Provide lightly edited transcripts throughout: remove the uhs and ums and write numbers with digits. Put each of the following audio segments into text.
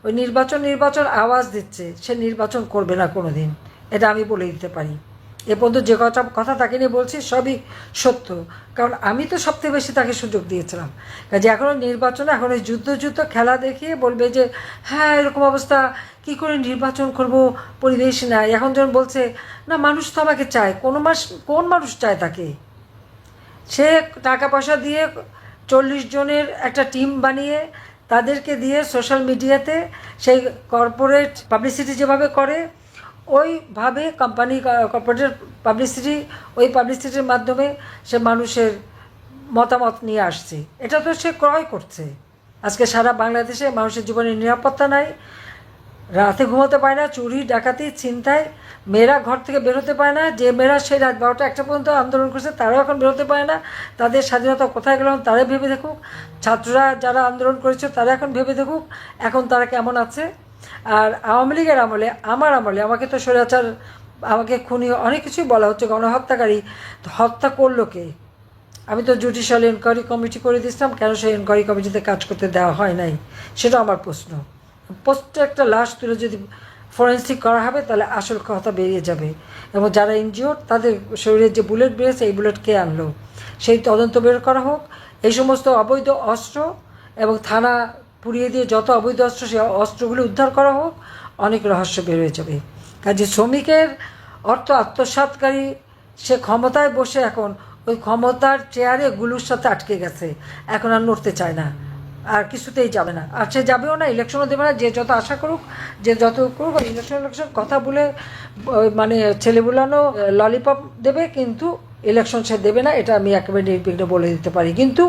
ওই নির্বাচন আওয়াজ দিচ্ছে, সে নির্বাচন করবে না কোনো দিন, এটা আমি বলে দিতে পারি। এ পর্যন্ত যে কথা তাকে নিয়ে বলছি সবই সত্য, কারণ আমি তো সবথেকে বেশি তাকে সুযোগ দিয়েছিলাম। কাজে এখনও নির্বাচনে এখন ওই যুদ্ধ খেলা দেখিয়ে বলবে যে হ্যাঁ এরকম অবস্থা, কি করে নির্বাচন করব, পরিবেশ নাই। এখন যখন বলছে না মানুষ তো আমাকে চায়, কোন মানুষ চায় তাকে? সে টাকা পয়সা দিয়ে 40 জনের একটা টিম বানিয়ে তাদেরকে দিয়ে সোশ্যাল মিডিয়াতে সেই কর্পোরেট পাবলিসিটি যেভাবে করে ওইভাবে কর্পোরেটের পাবলিসিটি, ওই পাবলিসিটির মাধ্যমে সে মানুষের মতামত নিয়ে আসছে। এটা তো সে ক্রয় করছে। আজকে সারা বাংলাদেশে মানুষের জীবনের নিরাপত্তা নাই, রাতে ঘুমোতে পারে না, চুরি ডাকাতি ছিনতাই, মেয়েরা ঘর থেকে বেরোতে পারে না। যে মেয়েরা সেই রাত 12টা 1টা পর্যন্ত আন্দোলন করছে তারাও এখন বেরোতে পারে না। তাদের স্বাধীনতা কোথায় গেল তারা ভেবে দেখুক। ছাত্ররা যারা আন্দোলন করেছে তারা এখন ভেবে দেখুক এখন তারা কেমন আছে। আর আওয়ামী লীগের আমলে, আমার আমলে আমাকে তো স্বৈরাচার, আমাকে খুনি, অনেক কিছুই বলা হচ্ছে, গণহত্যাকারী। হত্যা করলো কে? আমি তো জুডিশিয়াল এনকোয়ারি কমিটি করে দিয়েছিলাম, কেন সেই এনকোয়ারি কমিটিতে কাজ করতে দেওয়া হয় নাই সেটা আমার প্রশ্ন। প্রত্যেকটা লাশ তুলে যদি ফরেন্সিক করা হবে তাহলে আসল কথা বেরিয়ে যাবে, এবং যারা ইনজিওর্ড তাদের শরীরে যে বুলেট বেরিয়েছে এই বুলেট কে আনলো সেই তদন্ত বের করা হোক। এই সমস্ত অবৈধ অস্ত্র এবং থানা পুড়িয়ে দিয়ে যত অবৈধ অস্ত্র সেই অস্ত্রগুলি উদ্ধার করা হোক, অনেক রহস্য বের হয়ে যাবে। কাজে শ্রমিকের অর্থ আত্মসাৎকারী সে ক্ষমতায় বসে এখন ওই ক্ষমতার চেয়ারে গুলুর সাথে আটকে গেছে, এখন আর নড়তে চায় না, আর কিছুতেই যাবে না, আর সে যাবেও না, ইলেকশনও দেবে না। যে যত আশা করুক, যে যত করুক, ইলেকশন কথা বলে মানে ছেলে বুলানো ললিপপ দেবে, কিন্তু ইলেকশন সে দেবে না, এটা আমি একেবারে নির্বিঘ্ন বলে দিতে পারি। কিন্তু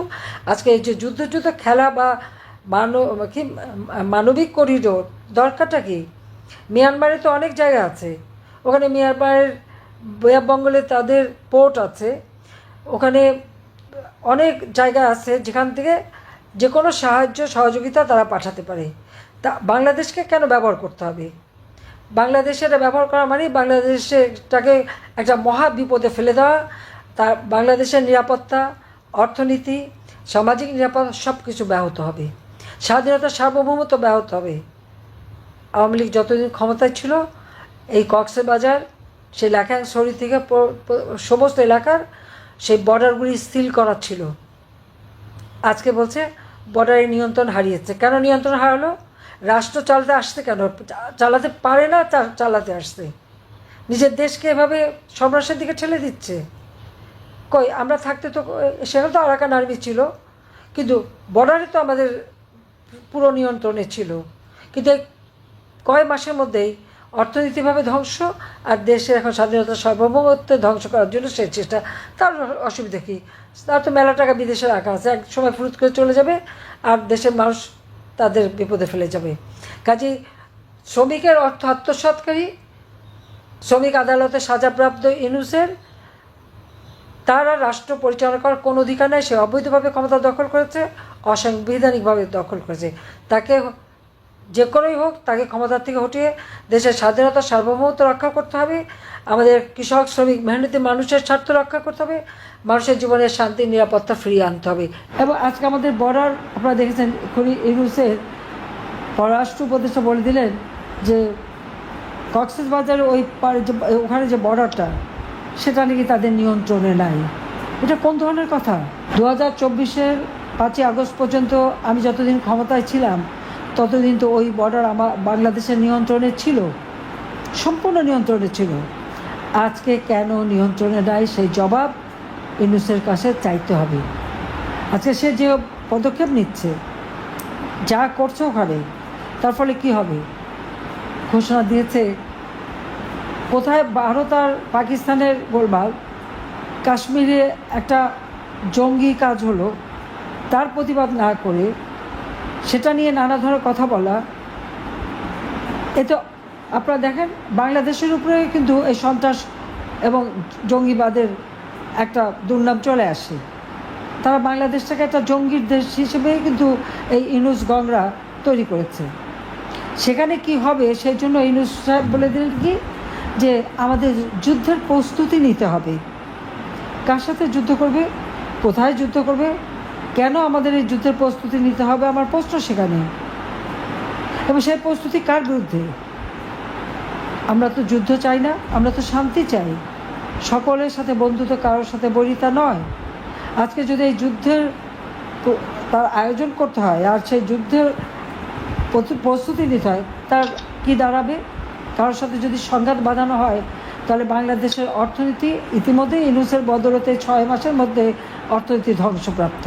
আজকে এই যে যুদ্ধ খেলা বা মানবিক করিডোর দরকারটা কি? মিয়ানমারে তো অনেক জায়গা আছে, ওখানে মিয়ানমারের বেঙ্গলে তাদের পোর্ট আছে, ওখানে অনেক জায়গা আছে যেখান থেকে যে কোনো সাহায্য সহযোগিতা তারা পাঠাতে পারে। তা বাংলাদেশকে কেন ব্যবহার করতে হবে? বাংলাদেশে এটা ব্যবহার করা মানে বাংলাদেশটাকে একটা মহা বিপদে ফেলে দেওয়া। তার বাংলাদেশের নিরাপত্তা, অর্থনীতি, সামাজিক নিরাপত্তা সব কিছু ব্যাহত হবে, স্বাধীনতা সার্বভৌমত্ব ব্যাহত হবে। আওয়ামী লীগ যতদিন ক্ষমতায় ছিল এই কক্সবাজার, সেই লাখাংশহরি থেকে সমস্ত এলাকার সেই বর্ডারগুলি সিল করা ছিল। আজকে বলছে বর্ডারের নিয়ন্ত্রণ হারিয়েছে। কেন নিয়ন্ত্রণ হারালো? রাষ্ট্র চালাতে আসছে কেন? চালাতে পারে না, চালাতে আসছে। নিজের দেশকে এভাবে সন্ত্রাসের দিকে ঠেলে দিচ্ছে। কই আমরা থাকতে তো সেখানে তো আরাকান আর্মি ছিল, কিন্তু বর্ডারে তো আমাদের পুরো নিয়ন্ত্রণে ছিল। কিন্তু কয় মাসের মধ্যেই অর্থনীতিভাবে ধ্বংস, আর দেশের এখন স্বাধীনতা সার্বভৌমত্ব ধ্বংস করার জন্য সেই চেষ্টা। তার অসুবিধা কী? তার তো মেলা টাকা বিদেশে রাখা আছে, এক সময় ফুরুত করে চলে যাবে আর দেশের মানুষ তাদের বিপদে ফেলে যাবে। কাজেই শ্রমিকের অর্থ আত্মসাৎকারী, শ্রমিক আদালতে সাজাপ্রাপ্ত ইউনূসের, তার আর রাষ্ট্র পরিচালনা করার কোনো অধিকার নেই। সে অবৈধভাবে ক্ষমতা দখল করেছে, অসাংবিধানিকভাবে দখল করেছে। তাকে যে করেই হোক তাকে ক্ষমতার থেকে হটিয়ে দেশের স্বাধীনতা সার্বভৌমত্ব রক্ষা করতে হবে, আমাদের কৃষক শ্রমিক মেহনতি মানুষের স্বার্থ রক্ষা করতে হবে, মানুষের জীবনের শান্তি নিরাপত্তা ফিরিয়ে আনতে হবে। এবং আজকে আমাদের বর্ডার আপনারা দেখেছেন, ইউনূসের পররাষ্ট্র উপদেষ্টা বলে দিলেন যে কক্সবাজারের ওখানে যে বর্ডারটা সেটা নাকি তাদের নিয়ন্ত্রণে নাই। এটা কোন ধরনের কথা? 2024-এর 5ই আগস্ট পর্যন্ত আমি যতদিন ক্ষমতায় ছিলাম ততদিন তো ওই বর্ডার আমার বাংলাদেশের নিয়ন্ত্রণে ছিল, সম্পূর্ণ নিয়ন্ত্রণে ছিল। আজকে কেন নিয়ন্ত্রণে নাই সেই জবাব ইউনূসের কাছে চাইতে হবে। আজকে সে যে পদক্ষেপ নিচ্ছে, যা করছে ওখানে, তার ফলে কী হবে? ঘোষণা দিয়েছে কোথায় ভারত আর পাকিস্তানের গোলমাল, কাশ্মীরে একটা জঙ্গি কাজ হলো, তার প্রতিবাদ না করে সেটা নিয়ে নানা ধরনের কথা বলা। এ তো আপনারা দেখেন বাংলাদেশের উপরে কিন্তু এই সন্ত্রাস এবং জঙ্গিবাদের একটা দুর্নাম চলে আসে। তারা বাংলাদেশটাকে একটা জঙ্গির দেশ হিসেবে কিন্তু এই ইউনূস গংরা তৈরি করেছে। সেখানে কি হবে সেই জন্য ইউনূস সাহেব বলে দিলেন কি যে আমাদের যুদ্ধের প্রস্তুতি নিতে হবে। কার সাথে যুদ্ধ করবে, কোথায় যুদ্ধ করবে, কেন আমাদের এই যুদ্ধের প্রস্তুতি নিতে হবে, আমার প্রশ্ন সেখানে। এবং সেই প্রস্তুতি কার বিরুদ্ধে? আমরা তো যুদ্ধ চাই না, আমরা তো শান্তি চাই। সকলের সাথে বন্ধুত্ব, কারোর সাথে বৈরিতা নয়। আজকে যদি এই যুদ্ধের তার আয়োজন করতে হয় আর সেই যুদ্ধের প্রস্তুতি নিতে হয়, তার কি দাঁড়াবে? কারোর সাথে যদি সংঘাত বাঁধানো হয়, তাহলে বাংলাদেশের অর্থনীতি ইতিমধ্যেই ইউনূসের বদৌলতে 6 মাসের মধ্যে অর্থনীতি ধ্বংসপ্রাপ্ত।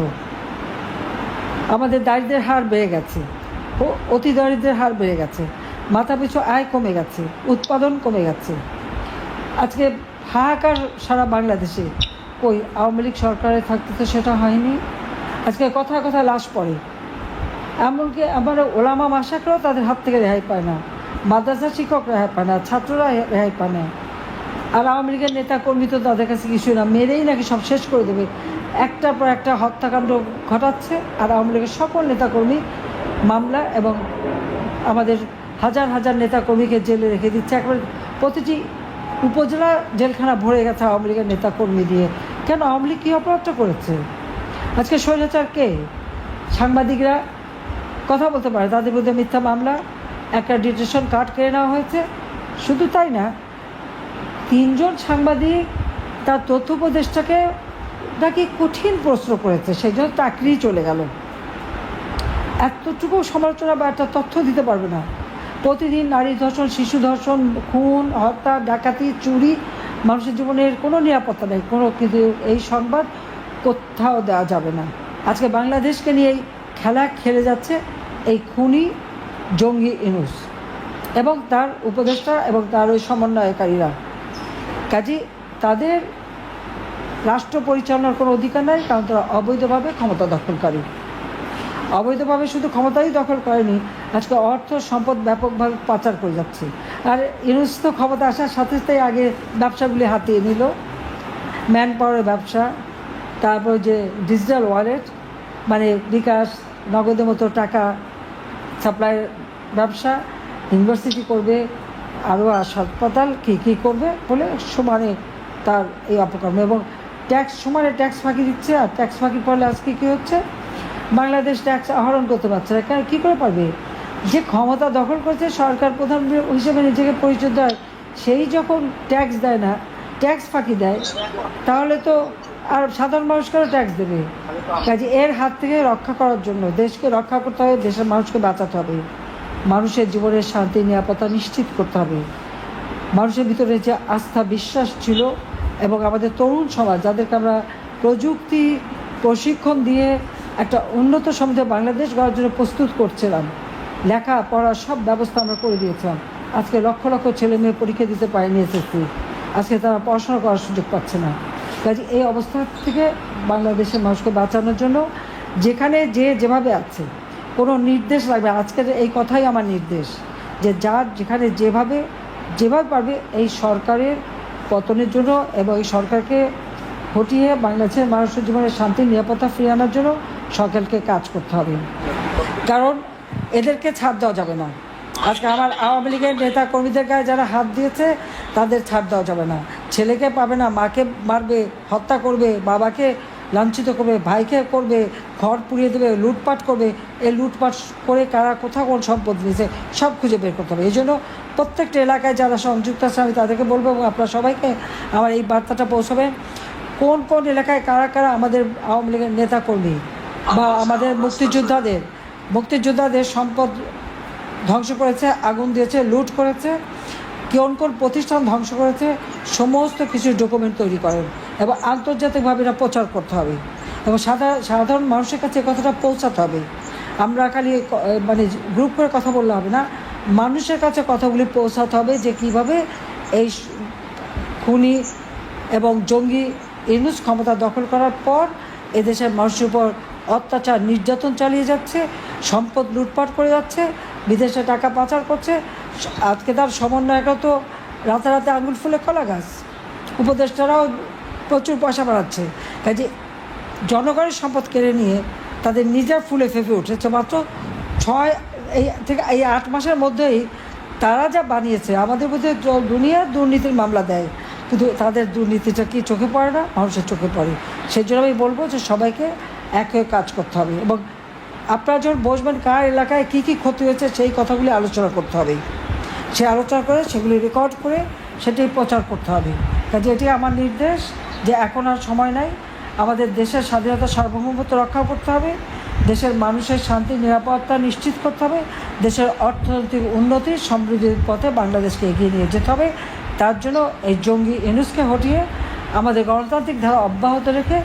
আমাদের দারিদ্র্যের হার বেড়ে গেছে, অতি দারিদ্র্যের হার বেড়ে গেছে, মাথাপিছু আয় কমে গেছে, উৎপাদন কমে গেছে। আজকে হাহাকার সারা বাংলাদেশে। কই আওয়ামী লীগ সরকারে থাকতে তো সেটা হয়নি। আজকে কথায় কথায় লাশ পড়ে, এমনকি আমার ওলামা মাসাকরাও তাদের হাত থেকে রেহাই পায় না, মাদ্রাসা শিক্ষক রেহাই পায় না, ছাত্ররা রেহাই পায় না। আর আওয়ামী লীগের নেতাকর্মী তো তাদের কাছে কিছুই না, মেরেই নাকি সব শেষ করে দেবে। একটার পর একটা হত্যাকাণ্ড ঘটাচ্ছে, আর আওয়ামী লীগের সকল নেতাকর্মী মামলা এবং আমাদের হাজার হাজার নেতাকর্মীকে জেলে রেখে দিচ্ছে। একবার প্রতিটি উপজেলা জেলখানা ভরে গেছে আওয়ামী লীগের নেতাকর্মী দিয়ে। কেন? আওয়ামী লীগ কী অপরাধটা করেছে? আজকে স্বৈরাচার কে? সাংবাদিকরা কথা বলতে পারে, তাদের বিরুদ্ধে মিথ্যা মামলা, একটা ডিটেনশন কার্ড কেড়ে নেওয়া হয়েছে। শুধু তাই না, 3 জন সাংবাদিক তার তথ্য উপদেষ্টাকে নাকি কঠিন প্রশ্ন করেছে, সেই জন্য চাকরি চলে গেল। এতটুকু সমালোচনা বা একটা তথ্য দিতে পারবে না। প্রতিদিন নারী ধর্ষণ, শিশু ধর্ষণ, খুন, হত্যা, ডাকাতি, চুরি, মানুষের জীবনের কোনো নিরাপত্তা নেই কোনো, কিন্তু এই সংবাদ কোথাও দেওয়া যাবে না। আজকে বাংলাদেশকে নিয়ে এই খেলা খেলে যাচ্ছে এই খুনি জঙ্গি ইউনূস এবং তার উপদেষ্টা এবং তার ওই সমন্বয়কারীরা। কাজে তাদের রাষ্ট্র পরিচালনার কোনো অধিকার নাই, কারণ তারা অবৈধভাবে ক্ষমতা দখলকারী। অবৈধভাবে শুধু ক্ষমতাই দখল করেনি, আজকে অর্থ সম্পদ ব্যাপকভাবে পাচার করে যাচ্ছে। আর ইউনূস তো ক্ষমতা আসার সাথে সাথে আগে ব্যবসাগুলি হাতিয়ে নিল, ম্যান পাওয়ারের ব্যবসা, তারপর যে ডিজিটাল ওয়ালেট মানে বিকাশ, নগদের মতো টাকা সাপ্লাইয়ের ব্যবসা, ইউনিভার্সিটি করবে, আরও হাসপাতাল কী কী করবে বলে সমানে তার এই অপকর্ম, এবং ট্যাক্স সমানে ট্যাক্স ফাঁকি দিচ্ছে। আর ট্যাক্স ফাঁকির ফলে আজকে কী হচ্ছে? বাংলাদেশ ট্যাক্স আহরণ করতে পারছে না। কী করে পারবে? যে ক্ষমতা দখল করেছে, সরকার প্রধান হিসেবে নিজেকে পরিচয় দেয়, সেই যখন ট্যাক্স দেয় না, ট্যাক্স ফাঁকি দেয়, তাহলে তো আর সাধারণ মানুষকেও ট্যাক্স দেবে। কাজে এর হাত থেকে রক্ষা করার জন্য দেশকে রক্ষা করতে হবে, দেশের মানুষকে বাঁচাতে হবে, মানুষের জীবনের শান্তি নিরাপত্তা নিশ্চিত করতে হবে। মানুষের ভিতরে যে আস্থা বিশ্বাস ছিল এবং আমাদের তরুণ সমাজ, যাদেরকে আমরা প্রযুক্তি প্রশিক্ষণ দিয়ে একটা উন্নত সমাজে বাংলাদেশ গড়ার জন্য প্রস্তুত করছিলাম, লেখা পড়া সব ব্যবস্থা আমরা করে দিয়েছিলাম। আজকে লক্ষ লক্ষ ছেলে মেয়ে পরীক্ষা দিতে পারেনি এসএসসি, আজকে তারা পড়াশোনা করার সুযোগ পাচ্ছে না। কাজে এই অবস্থা থেকে বাংলাদেশের মানুষকে বাঁচানোর জন্য যেখানে যে যেভাবে আছে, কোনো নির্দেশ লাগবে। আজকের এই কথাই আমার নির্দেশ, যে যার যেখানে যেভাবে পারবে এই সরকারের পতনের জন্য এবং এই সরকারকে হটিয়ে বাংলাদেশের মানুষের জীবনে শান্তি নিরাপত্তা ফিরিয়ে আনার জন্য সকলকে কাজ করতে হবে, কারণ এদেরকে ছাড় দেওয়া যাবে না। আজকে আমার আওয়ামী লীগের নেতা কর্মীদের গায়ে যারা হাত দিয়েছে তাদের ছাড় দেওয়া যাবে না। ছেলেকে পাবে না, মাকে মারবে, হত্যা করবে, বাবাকে লাঞ্ছিত করবে, ভাইকে করবে, ঘর পুড়িয়ে দেবে, লুটপাট করবে। এই লুটপাট করে কারা কোথাও কোন সম্পদ নিয়েছে সব খুঁজে বের করতে হবে। এই জন্য প্রত্যেকটা এলাকায় যারা সংযুক্ত আছে আমি তাদেরকে বলবো, এবং আপনারা সবাইকে আমার এই বার্তাটা পৌঁছাবেন, কোন কোন এলাকায় কারা কারা আমাদের আওয়ামী লীগের নেতাকর্মী বা আমাদের মুক্তিযোদ্ধাদের সম্পদ ধ্বংস করেছে, আগুন দিয়েছে, লুট করেছে, কোন কোন প্রতিষ্ঠান ধ্বংস করেছে, সমস্ত কিছু ডকুমেন্ট তৈরি করেন এবং আন্তর্জাতিকভাবে এটা প্রচার করতে হবে এবং সাধারণ মানুষের কাছে কথাটা পৌঁছাতে হবে। আমরা খালি মানে গ্রুপ করে কথা বললে হবে না, মানুষের কাছে কথাগুলি পৌঁছাতে হবে যে কীভাবে এই খুনি এবং জঙ্গি ইউনূস ক্ষমতা দখল করার পর এদেশের মানুষের উপর অত্যাচার নির্যাতন চালিয়ে যাচ্ছে, সম্পদ লুটপাট করে যাচ্ছে, বিদেশে টাকা পাচার করছে। আজকে তার সমন্বয়করা তো রাতারাতি আঙুল ফুলে কলা গাছ, উপদেষ্টারাও প্রচুর পয়সা বাড়াচ্ছে। কাজে জনগণের সম্পদ কেড়ে নিয়ে তাদের নিজের ফুলে ফেঁপে উঠেছে। মাত্র 8 মাসের মধ্যেই তারা যা বানিয়েছে, আমাদের মধ্যে দুনিয়ার দুর্নীতির মামলা দেয়, কিন্তু তাদের দুর্নীতিটা কি চোখে পড়ে না? মানুষের চোখে পড়ে। সেই জন্য আমি বলবো যে সবাইকে এক হয়ে কাজ করতে হবে এবং আপনারা যখন বসবেন কার এলাকায় কী কী ক্ষতি হয়েছে সেই কথাগুলি আলোচনা করতে হবে, সে আলোচনা করে সেগুলি রেকর্ড করে সেটাই প্রচার করতে হবে। কাজে এটি আমার নির্দেশ যে এখন আর সময় নাই, আমাদের দেশের স্বাধীনতা সার্বভৌমত্ব রক্ষা করতে হবে, দেশের মানুষের শান্তি নিরাপত্তা নিশ্চিত করতে হবে, দেশের অর্থনৈতিক উন্নতি সমৃদ্ধির পথে বাংলাদেশকে এগিয়ে নিয়ে যেতে হবে। তার জন্য এই জঙ্গি ইউনূসকে হটিয়ে আমাদের গণতান্ত্রিক ধারা অব্যাহত রেখে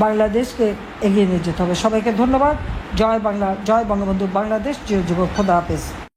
বাংলাদেশকে এগিয়ে নিয়ে যেতে হবে। সবাইকে ধন্যবাদ। জয় বাংলা, জয় বঙ্গবন্ধু, বাংলাদেশ চিরজীবন। খোদা হাফেজ।